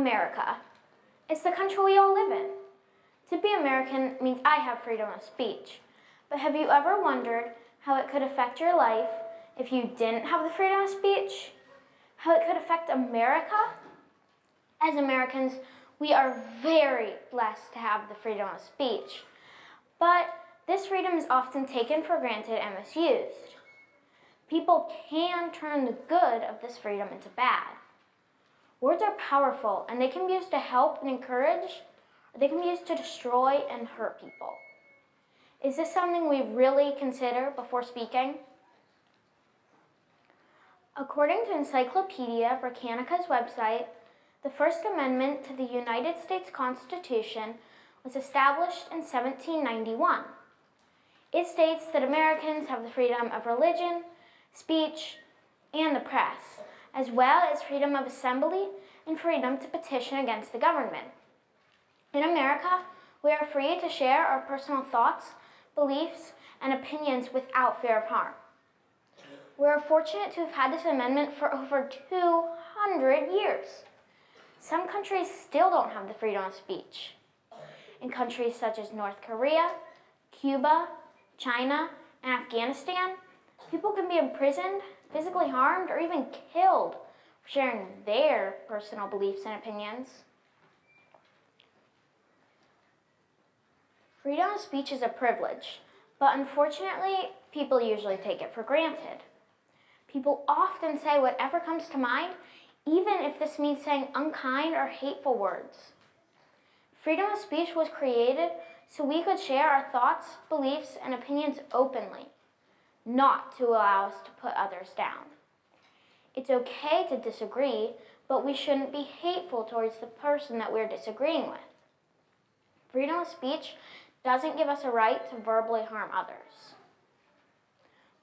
America. It's the country we all live in. To be American means I have freedom of speech. But have you ever wondered how it could affect your life if you didn't have the freedom of speech? How it could affect America? As Americans, we are very blessed to have the freedom of speech. But this freedom is often taken for granted and misused. People can turn the good of this freedom into bad. Words are powerful, and they can be used to help and encourage, or they can be used to destroy and hurt people. Is this something we really consider before speaking? According to Encyclopedia Britannica's website, the First Amendment to the United States Constitution was established in 1791. It states that Americans have the freedom of religion, speech, and the press, as well as freedom of assembly and freedom to petition against the government. In America, we are free to share our personal thoughts, beliefs, and opinions without fear of harm. We are fortunate to have had this amendment for over 200 years. Some countries still don't have the freedom of speech. In countries such as North Korea, Cuba, China, and Afghanistan, people can be imprisoned, physically harmed, or even killed for sharing their personal beliefs and opinions. Freedom of speech is a privilege, but unfortunately, people usually take it for granted. People often say whatever comes to mind, even if this means saying unkind or hateful words. Freedom of speech was created so we could share our thoughts, beliefs, and opinions openly, not to allow us to put others down. It's okay to disagree, but we shouldn't be hateful towards the person that we're disagreeing with. Freedom of speech doesn't give us a right to verbally harm others.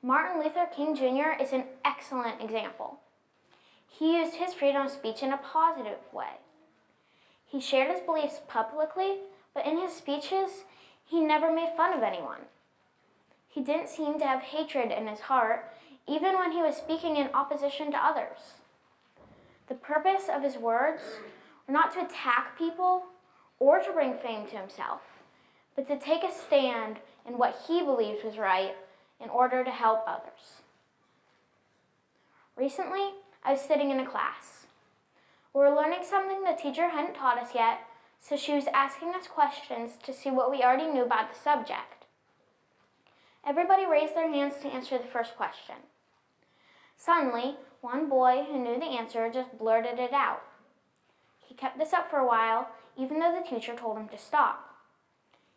Martin Luther King Jr. is an excellent example. He used his freedom of speech in a positive way. He shared his beliefs publicly, but in his speeches, he never made fun of anyone. He didn't seem to have hatred in his heart, even when he was speaking in opposition to others. The purpose of his words were not to attack people or to bring fame to himself, but to take a stand in what he believed was right in order to help others. Recently, I was sitting in a class. We were learning something the teacher hadn't taught us yet, so she was asking us questions to see what we already knew about the subject. Everybody raised their hands to answer the first question. Suddenly, one boy who knew the answer just blurted it out. He kept this up for a while, even though the teacher told him to stop.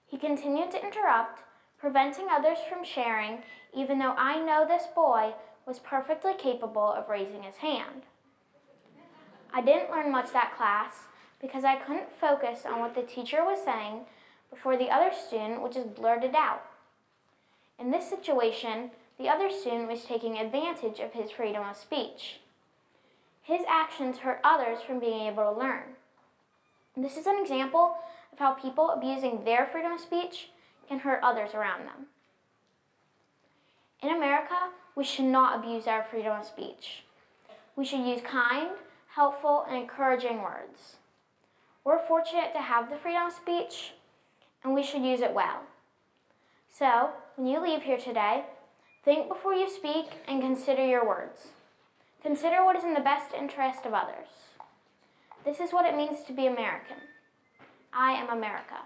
He continued to interrupt, preventing others from sharing, even though I know this boy was perfectly capable of raising his hand. I didn't learn much that class because I couldn't focus on what the teacher was saying before the other student would just blurt it out. In this situation, the other student was taking advantage of his freedom of speech. His actions hurt others from being able to learn. This is an example of how people abusing their freedom of speech can hurt others around them. In America, we should not abuse our freedom of speech. We should use kind, helpful, and encouraging words. We're fortunate to have the freedom of speech, and we should use it well. So, when you leave here today, think before you speak and consider your words. Consider what is in the best interest of others. This is what it means to be American. I am America.